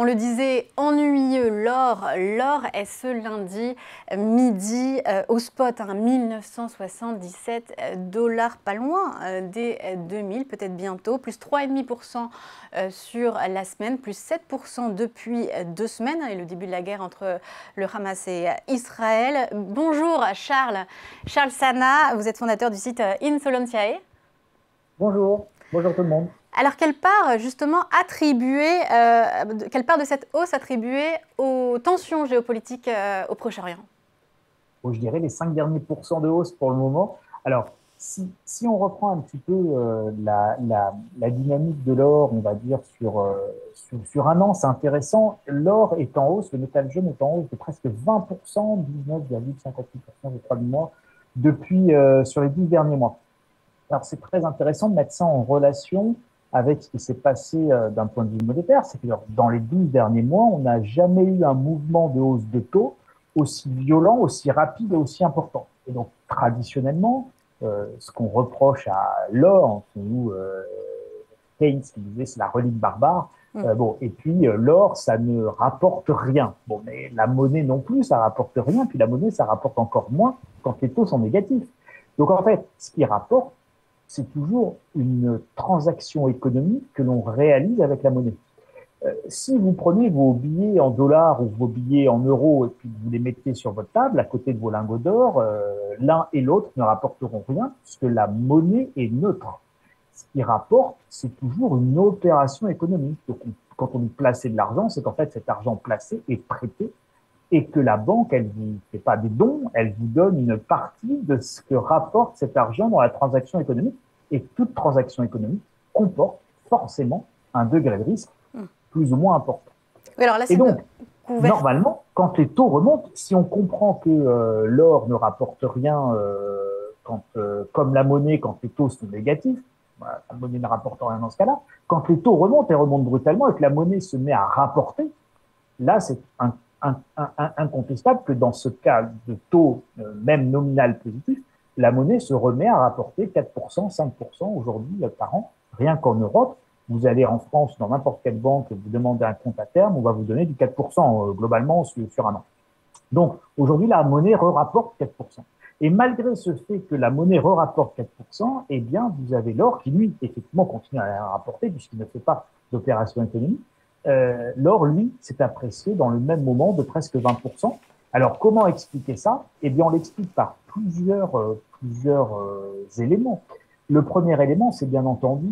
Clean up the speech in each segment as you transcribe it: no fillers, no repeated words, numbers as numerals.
On le disait, ennuyeux l'or. L'or est ce lundi midi au spot, 1977 $, pas loin des 2000, peut-être bientôt, plus 3,5% sur la semaine, plus 7% depuis 2 semaines, et le début de la guerre entre le Hamas et Israël. Bonjour Charles. Charles Sana, vous êtes fondateur du site Insolentiae. Bonjour, bonjour tout le monde. Alors, quelle part justement quelle part de cette hausse attribuée aux tensions géopolitiques au Proche-Orient? Bon, je dirais les 5 derniers pourcents de hausse pour le moment. Alors, si on reprend un petit peu la dynamique de l'or, on va dire sur un an, c'est intéressant. L'or est en hausse, le métal jeune est en hausse de presque 20%, 19,58% je crois de mois, depuis sur les 10 derniers mois. Alors, c'est très intéressant de mettre ça en relation avec ce qui s'est passé d'un point de vue monétaire. C'est que dans les 12 derniers mois, on n'a jamais eu un mouvement de hausse de taux aussi violent, aussi rapide et aussi important. Et donc, traditionnellement, ce qu'on reproche à l'or, ou Keynes qui disait c'est la relique barbare, bon, et puis l'or, ça ne rapporte rien. Bon, mais la monnaie non plus, ça rapporte rien, puis la monnaie, ça rapporte encore moins quand les taux sont négatifs. Donc, en fait, ce qui rapporte, c'est toujours une transaction économique que l'on réalise avec la monnaie. Si vous prenez vos billets en dollars ou vos billets en euros et puis vous les mettez sur votre table à côté de vos lingots d'or, l'un et l'autre ne rapporteront rien puisque la monnaie est neutre. Ce qui rapporte, c'est toujours une opération économique. Donc, quand on dit placer de l'argent, c'est qu'en fait cet argent placé est prêté et que la banque, elle vous fait pas des dons, elle vous donne une partie de ce que rapporte cet argent dans la transaction économique. Et toute transaction économique comporte forcément un degré de risque plus ou moins important. Oui, alors là, Et c'est donc, couvert. normalement, quand les taux remontent, si on comprend que l'or ne rapporte rien comme la monnaie quand les taux sont négatifs, voilà, la monnaie ne rapporte rien dans ce cas-là, quand les taux remontent et remontent brutalement et que la monnaie se met à rapporter, là, c'est incontestable que dans ce cas de taux même nominal positif, la monnaie se remet à rapporter 4%, 5% aujourd'hui par an, rien qu'en Europe. Vous allez en France, dans n'importe quelle banque, vous demandez un compte à terme, on va vous donner du 4% globalement sur un an. Donc aujourd'hui, la monnaie rapporte 4%. Et malgré ce fait que la monnaie rapporte 4%, eh bien, vous avez l'or qui, lui, effectivement, continue à rapporter puisqu'il ne fait pas d'opération économique. L'or, lui, s'est apprécié dans le même moment de presque 20%. Alors, comment expliquer ça? Eh bien, on l'explique par plusieurs éléments. Le premier élément, c'est bien entendu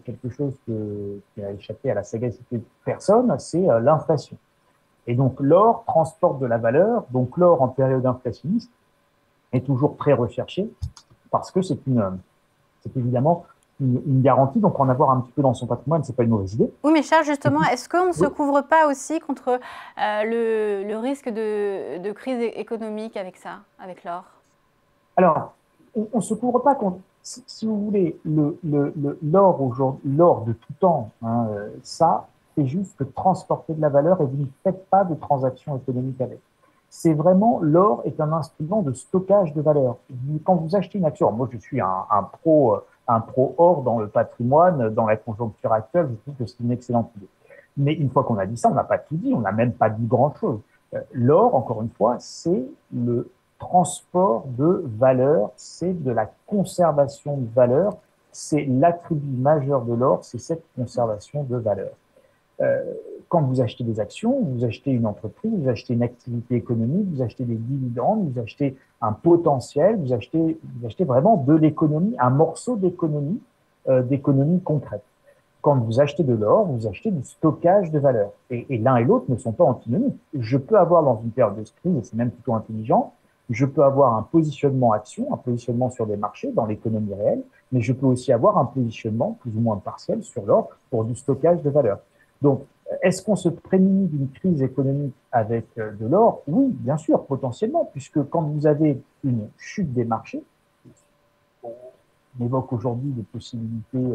quelque chose qui a échappé à la sagacité de personne, c'est l'inflation. Et donc, l'or transporte de la valeur. Donc, l'or, en période inflationniste, est toujours très recherché parce que c'est évidemment une garantie. Donc, en avoir un petit peu dans son patrimoine, c'est pas une mauvaise idée. Oui, mais Charles, justement, est-ce qu'on ne se Oui. couvre pas aussi contre le risque de crise économique avec ça, avec l'or? Alors, on ne se couvre pas contre, si vous voulez, l'or aujourd'hui, l'or de tout temps, hein, ça, c'est juste que transporter de la valeur et vous ne faites pas de transactions économiques avec. C'est vraiment, l'or est un instrument de stockage de valeur. Quand vous achetez une action, moi je suis un pro or dans le patrimoine, dans la conjoncture actuelle, je trouve que c'est une excellente idée. Mais une fois qu'on a dit ça, on n'a pas tout dit, on n'a même pas dit grand-chose. L'or, encore une fois, c'est le transport de valeur, c'est de la conservation de valeur, c'est l'attribut majeur de l'or, c'est cette conservation de valeur. Euh, Quand vous achetez des actions, vous achetez une entreprise, vous achetez une activité économique, vous achetez des dividendes, vous achetez un potentiel, vous achetez vraiment de l'économie, un morceau d'économie concrète. Quand vous achetez de l'or, vous achetez du stockage de valeur. Et l'un et l'autre ne sont pas antinomiques. Je peux avoir dans une période de crise, et c'est même plutôt intelligent, je peux avoir un positionnement action, un positionnement sur des marchés dans l'économie réelle, mais je peux aussi avoir un positionnement plus ou moins partiel sur l'or pour du stockage de valeur. Donc, est-ce qu'on se prémunit d'une crise économique avec de l'or? Oui, bien sûr, potentiellement, puisque quand vous avez une chute des marchés, on évoque aujourd'hui des possibilités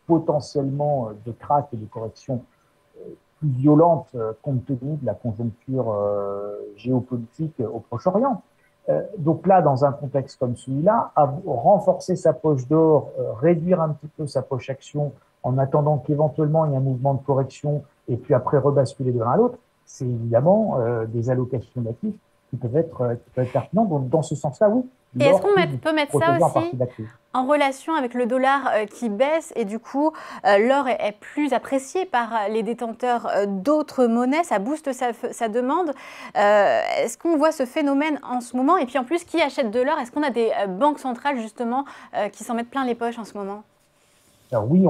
potentiellement de krach et de correction plus violentes compte tenu de la conjoncture géopolitique au Proche-Orient. Donc là, dans un contexte comme celui-là, renforcer sa poche d'or, réduire un petit peu sa poche action en attendant qu'éventuellement il y ait un mouvement de correction et puis après rebasculer de l'un à l'autre, c'est évidemment des allocations d'actifs qui peuvent être pertinentes. Donc, dans ce sens-là, oui, Et est-ce l'or qu'on peut vous peut mettre ça protéger en aussi partie de la crise. en relation avec le dollar qui baisse et du coup l'or est plus apprécié par les détenteurs d'autres monnaies, ça booste sa demande. Est-ce qu'on voit ce phénomène en ce moment? Et puis en plus, qui achète de l'or? Est-ce qu'on a des banques centrales justement qui s'en mettent plein les poches en ce moment? Alors oui,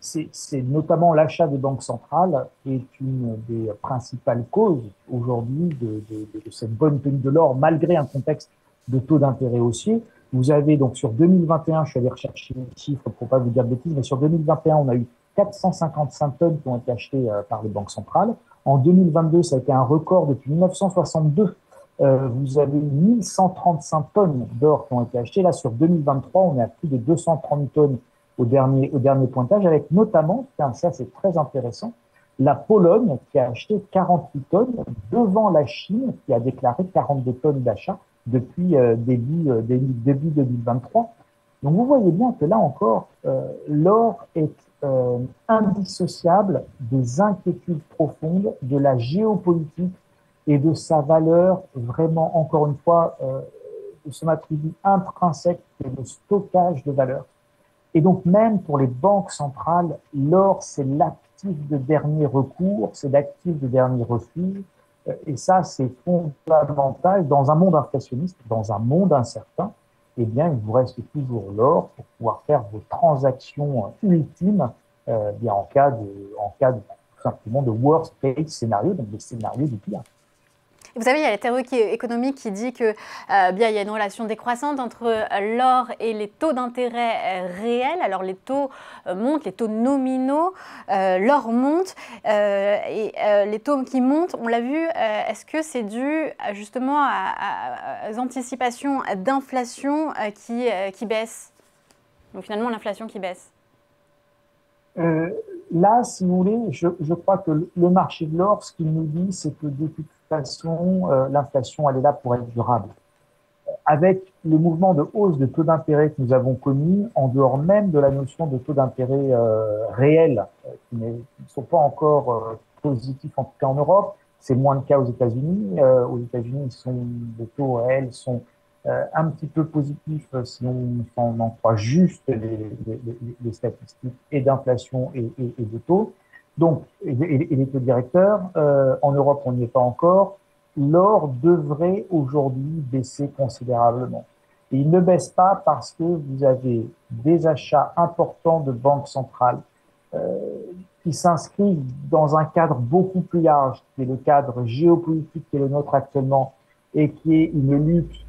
c'est notamment l'achat des banques centrales est une des principales causes aujourd'hui de cette bonne tenue de l'or, malgré un contexte de taux d'intérêt haussier. Vous avez donc sur 2021, je suis allé rechercher les chiffres pour pas vous dire de bêtises, mais sur 2021, on a eu 455 tonnes qui ont été achetées par les banques centrales. En 2022, ça a été un record depuis 1962. Vous avez 1135 tonnes d'or qui ont été achetées. Là, sur 2023, on est à plus de 230 tonnes au dernier pointage, avec notamment, ça c'est très intéressant, la Pologne qui a acheté 48 tonnes devant la Chine qui a déclaré 42 tonnes d'achat depuis début 2023. Donc vous voyez bien que là encore, l'or est indissociable des inquiétudes profondes de la géopolitique et de sa valeur vraiment, encore une fois, de son attribut intrinsèque qui est le stockage de valeur. Et donc même pour les banques centrales, l'or, c'est l'actif de dernier recours, c'est l'actif de dernier refuge. Et ça, c'est fondamental. Dans un monde inflationniste, dans un monde incertain, eh bien, il vous reste toujours l'or pour pouvoir faire vos transactions ultimes bien en cas de tout simplement de worst case scénario, donc des scénarios du pire. Vous savez, il y a la théorie économique qui dit que bien, il y a une relation décroissante entre l'or et les taux d'intérêt réels. Alors les taux montent, les taux nominaux, l'or monte et les taux qui montent, on l'a vu, est-ce que c'est dû justement aux anticipations d'inflation qui baissent? Donc finalement l'inflation qui baisse. Là, si vous voulez, je crois que le marché de l'or, ce qu'il nous dit, c'est que de toute façon, l'inflation, elle est là pour être durable. Avec le mouvement de hausse de taux d'intérêt que nous avons connu, en dehors même de la notion de taux d'intérêt réels, qui ne sont pas encore positifs, en tout cas en Europe, c'est moins le cas aux États-Unis. Aux États-Unis, les taux réels sont un petit peu positif si on en croit juste les statistiques et d'inflation et de taux. Donc, et les taux directeurs, en Europe, on n'y est pas encore. L'or devrait aujourd'hui baisser considérablement. Et il ne baisse pas parce que vous avez des achats importants de banques centrales qui s'inscrivent dans un cadre beaucoup plus large, qui est le cadre géopolitique qui est le nôtre actuellement, et qui est une lutte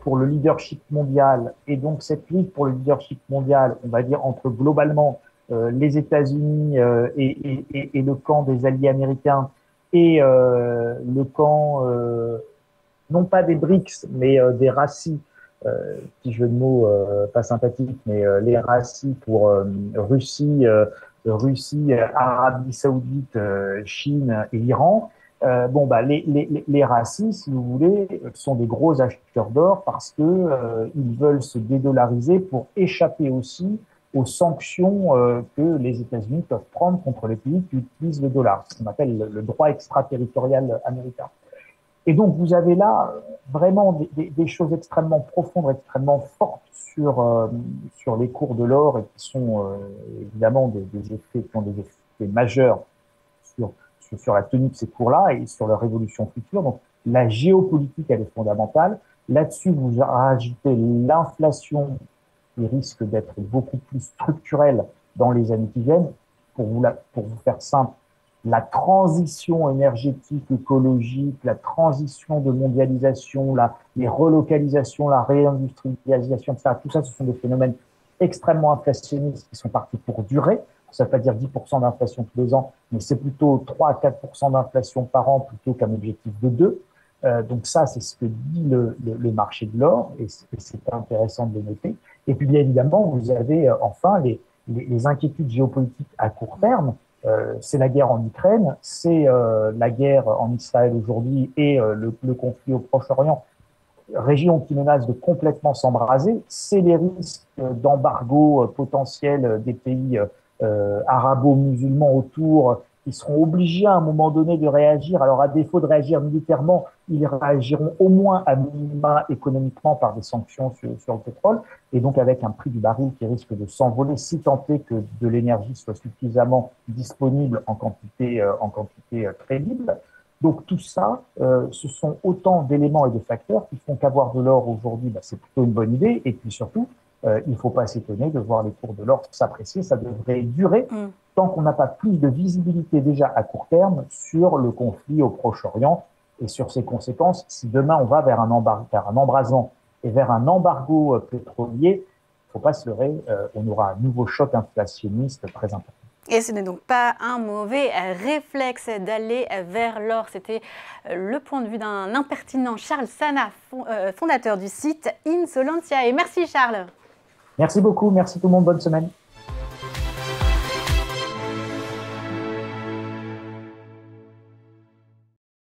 pour le leadership mondial. Et donc cette lutte pour le leadership mondial, on va dire entre globalement les États-Unis et le camp des alliés américains et le camp non pas des BRICS mais des RACI, petit jeu de mots pas sympathique, mais les RACI pour Russie, Arabie Saoudite, Chine et Iran. Bon, bah, les racistes, si vous voulez, sont des gros acheteurs d'or parce que ils veulent se dédollariser pour échapper aussi aux sanctions que les États-Unis peuvent prendre contre les pays qui utilisent le dollar, ce qu'on appelle le droit extraterritorial américain. Et donc, vous avez là vraiment des choses extrêmement profondes, extrêmement fortes sur les cours de l'or et qui sont évidemment des effets qui ont des effets majeurs sur sur la tenue de ces cours-là et sur leur évolution future. Donc, la géopolitique, elle est fondamentale. Là-dessus, vous rajoutez l'inflation qui risque d'être beaucoup plus structurelle dans les années qui viennent. Pour vous faire simple, la transition énergétique, écologique, la transition de mondialisation, les relocalisations, la réindustrialisation, etc. Tout ça, ce sont des phénomènes extrêmement inflationnistes qui sont partis pour durer. Ça ne veut pas dire 10% d'inflation tous les ans, mais c'est plutôt 3 à 4% d'inflation par an plutôt qu'un objectif de 2. Donc ça, c'est ce que dit le marché de l'or, et c'est intéressant de le noter. Et puis bien évidemment, vous avez enfin les inquiétudes géopolitiques à court terme. C'est la guerre en Ukraine, c'est la guerre en Israël aujourd'hui et le conflit au Proche-Orient, région qui menace de complètement s'embraser. C'est les risques d'embargo potentiel des pays arabo-musulmans autour, qui seront obligés à un moment donné de réagir. Alors, à défaut de réagir militairement, ils réagiront au moins à minima économiquement par des sanctions sur le pétrole, et donc avec un prix du baril qui risque de s'envoler si tant est que de l'énergie soit suffisamment disponible en quantité crédible. Donc tout ça, ce sont autant d'éléments et de facteurs qui font qu'avoir de l'or aujourd'hui, c'est plutôt une bonne idée. Et puis surtout, il ne faut pas s'étonner de voir les cours de l'or s'apprécier. Ça devrait durer tant qu'on n'a pas plus de visibilité déjà à court terme sur le conflit au Proche-Orient et sur ses conséquences. Si demain on va vers un embrasement et vers un embargo pétrolier, il ne faut pas se leurrer, on aura un nouveau choc inflationniste très important. Et ce n'est donc pas un mauvais réflexe d'aller vers l'or. C'était le point de vue d'un impertinent Charles Sana, fondateur du site Insolentia. Et merci Charles. Merci beaucoup, merci tout le monde, bonne semaine.